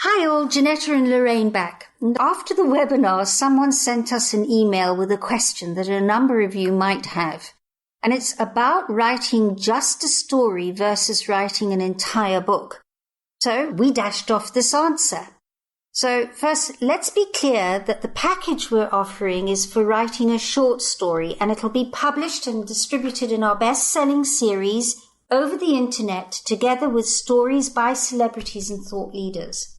Hi all, Jenetta and Lorraine back. And after the webinar, someone sent us an email with a question that a number of you might have. And it's about writing just a story versus writing an entire book. So we dashed off this answer. So first, let's be clear that the package we're offering is for writing a short story, and it'll be published and distributed in our best-selling series over the internet, together with stories by celebrities and thought leaders.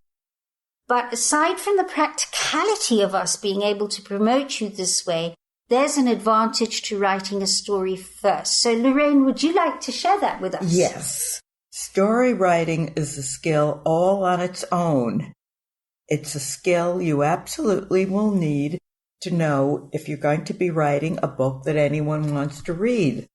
But aside from the practicality of us being able to promote you this way, there's an advantage to writing a story first. So Lorraine, would you like to share that with us? Yes. Story writing is a skill all on its own. It's a skill you absolutely will need to know if you're going to be writing a book that anyone wants to read.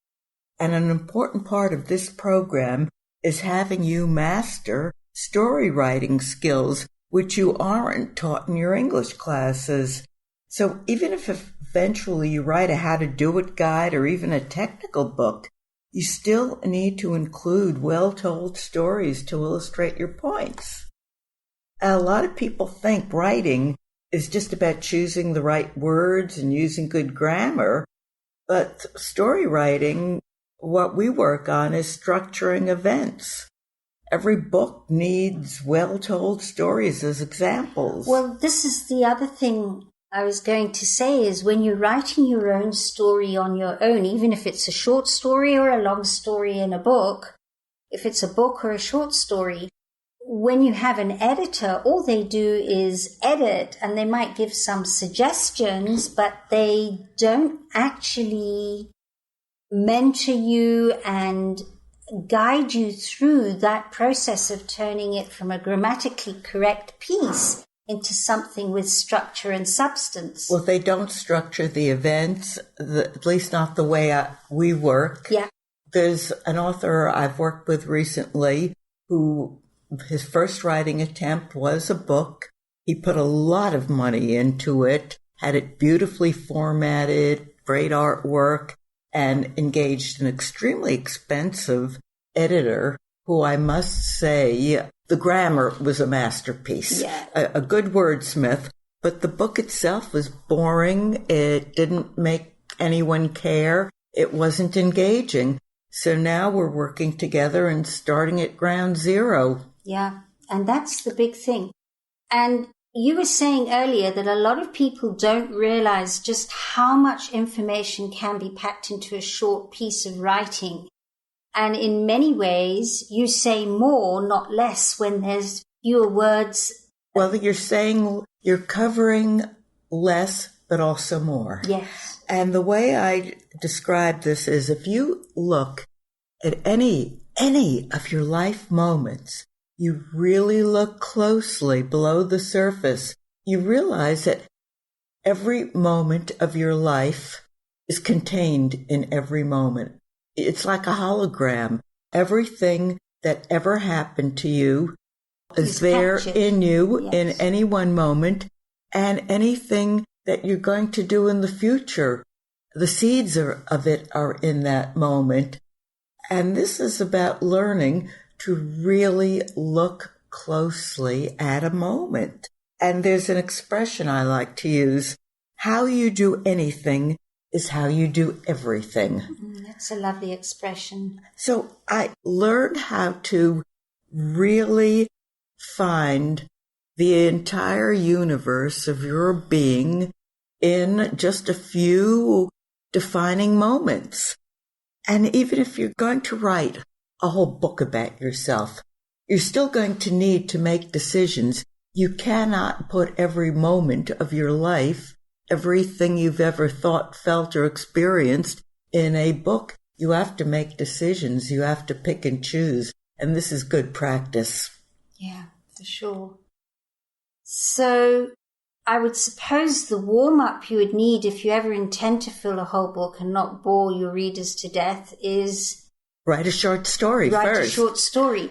And an important part of this program is having you master story writing skills, which you aren't taught in your English classes. So even if eventually you write a how-to-do-it guide or even a technical book, you still need to include well-told stories to illustrate your points. A lot of people think writing is just about choosing the right words and using good grammar, but story writing, what we work on is structuring events. Every book needs well-told stories as examples. Well, this is the other thing I was going to say is when you're writing your own story on your own, even if it's a short story or a long story in a book, if it's a book or a short story, when you have an editor, all they do is edit and they might give some suggestions, but they don't actually mentor you and guide you through that process of turning it from a grammatically correct piece into something with structure and substance. Well, they don't structure the events, at least not the way we work. Yeah. There's an author I've worked with recently who his first writing attempt was a book. He put a lot of money into it, had it beautifully formatted, great artwork, and engaged an extremely expensive editor who I must say, the grammar was a masterpiece, yeah. a good wordsmith, but the book itself was boring. It didn't make anyone care. It wasn't engaging. So now we're working together and starting at ground zero. Yeah, and that's the big thing. And you were saying earlier that a lot of people don't realize just how much information can be packed into a short piece of writing. And in many ways, you say more, not less, when there's fewer words. Well, you're saying you're covering less, but also more. Yes. And the way I describe this is if you look at any of your life moments, you really look closely below the surface, you realize that every moment of your life is contained in every moment. It's like a hologram. Everything that ever happened to you is there captured in you yes. in any one moment, and anything that you're going to do in the future, the seeds of it are in that moment. And this is about learning to really look closely at a moment. And there's an expression I like to use, how you do anything is how you do everything. That's a lovely expression. So I learned how to really find the entire universe of your being in just a few defining moments. And even if you're going to write a whole book about yourself, you're still going to need to make decisions. You cannot put every moment of your life, everything you've ever thought, felt, or experienced in a book. You have to make decisions. You have to pick and choose. And this is good practice. Yeah, for sure. So I would suppose the warm-up you would need if you ever intend to fill a whole book and not bore your readers to death is... Write a short story first. Write a short story.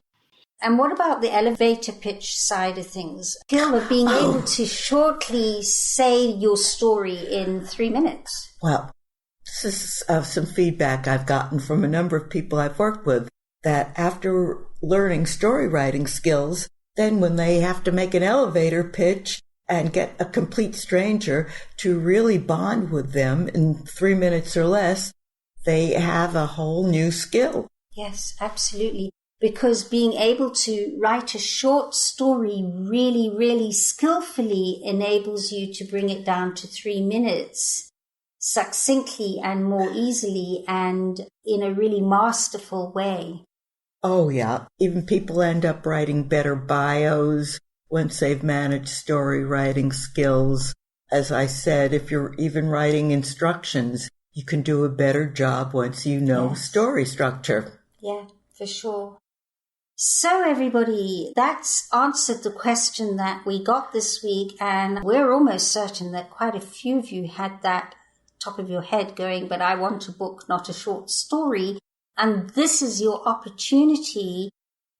And what about the elevator pitch side of things? Skill of being able to shortly say your story in 3 minutes. Well, this is some feedback I've gotten from a number of people I've worked with, that after learning story writing skills, Then when they have to make an elevator pitch and get a complete stranger to really bond with them in 3 minutes or less, they have a whole new skill. Yes, absolutely. Because being able to write a short story really, really skillfully enables you to bring it down to 3 minutes succinctly and more easily and in a really masterful way. Oh, yeah. Even people end up writing better bios once they've managed story writing skills. As I said, if you're even writing instructions, you can do a better job once you know story structure. Yeah, for sure. So everybody, that's answered the question that we got this week, and we're almost certain that quite a few of you had that top of your head going, but I want a book, not a short story. And this is your opportunity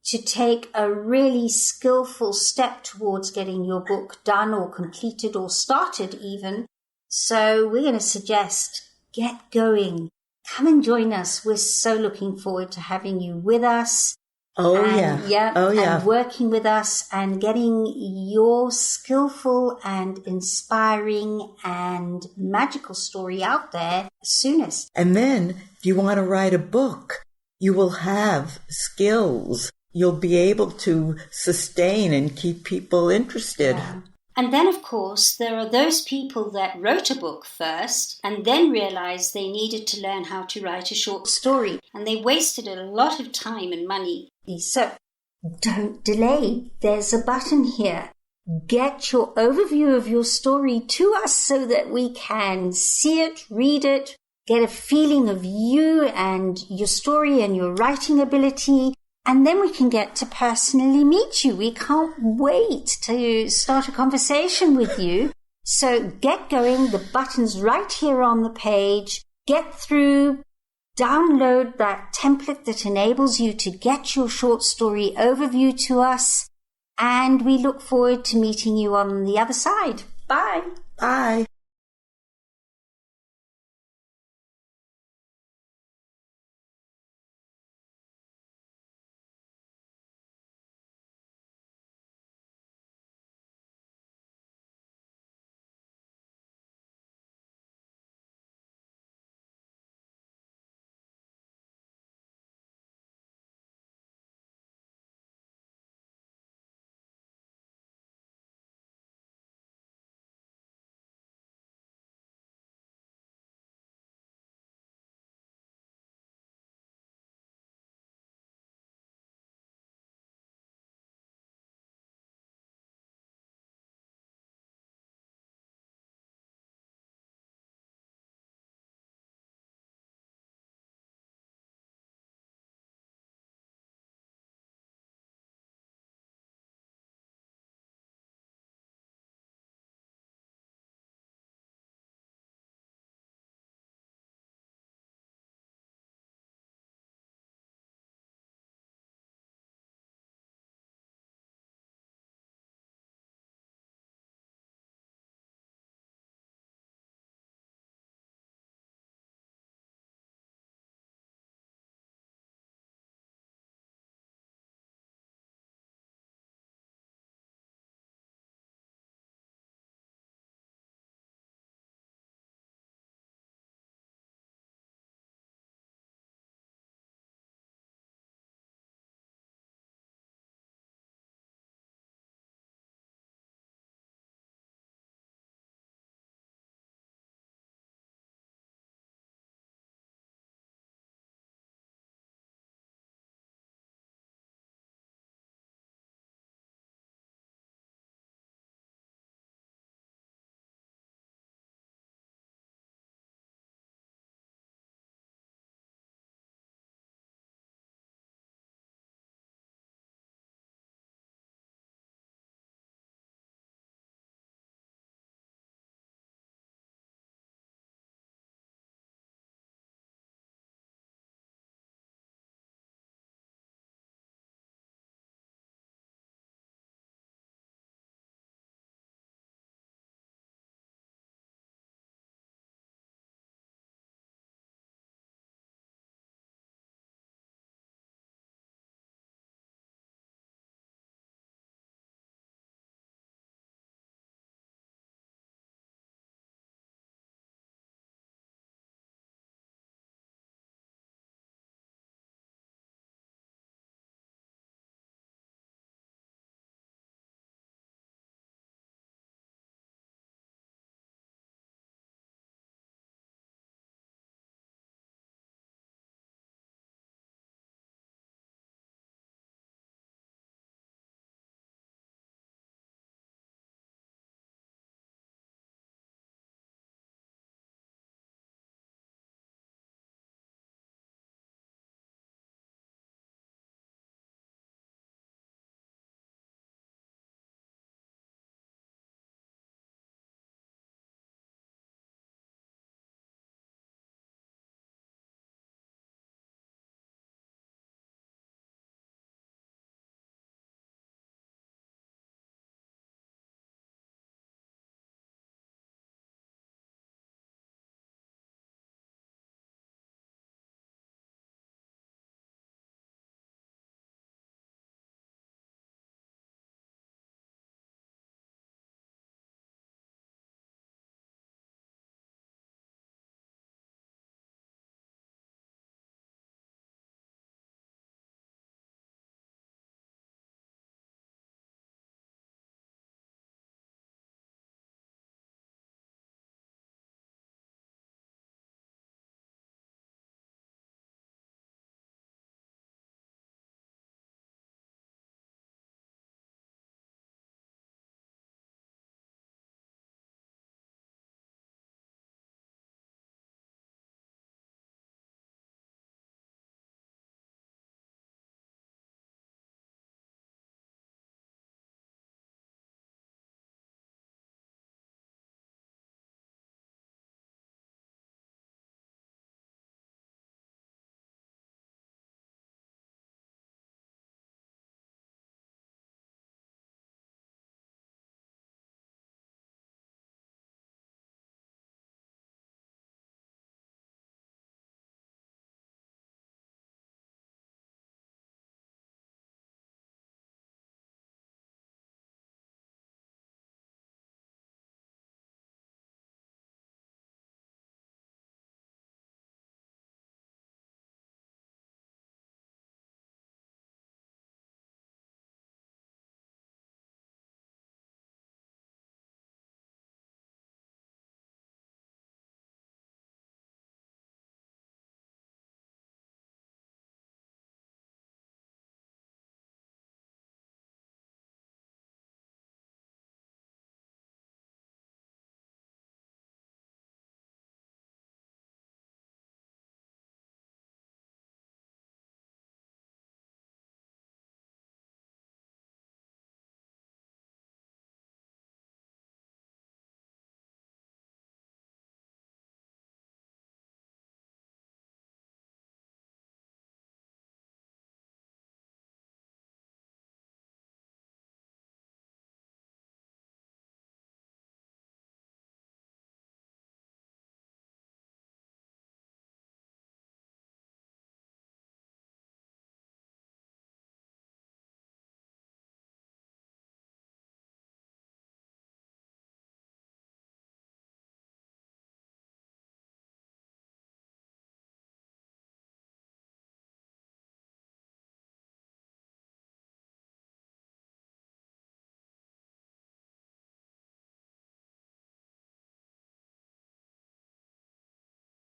to take a really skillful step towards getting your book done or completed or started even. So we're going to suggest get going. Come and join us. We're so looking forward to having you with us. And working with us and getting your skillful and inspiring and magical story out there soonest. And then, if you want to write a book, you will have skills. You'll be able to sustain and keep people interested. Yeah. And then, of course, there are those people that wrote a book first and then realized they needed to learn how to write a short story. And they wasted a lot of time and money. So don't delay. There's a button here. Get your overview of your story to us so that we can see it, read it, get a feeling of you and your story and your writing ability. And then we can get to personally meet you. We can't wait to start a conversation with you. So get going. The button's right here on the page. Get through. Download that template that enables you to get your short story overview to us. And we look forward to meeting you on the other side. Bye. Bye.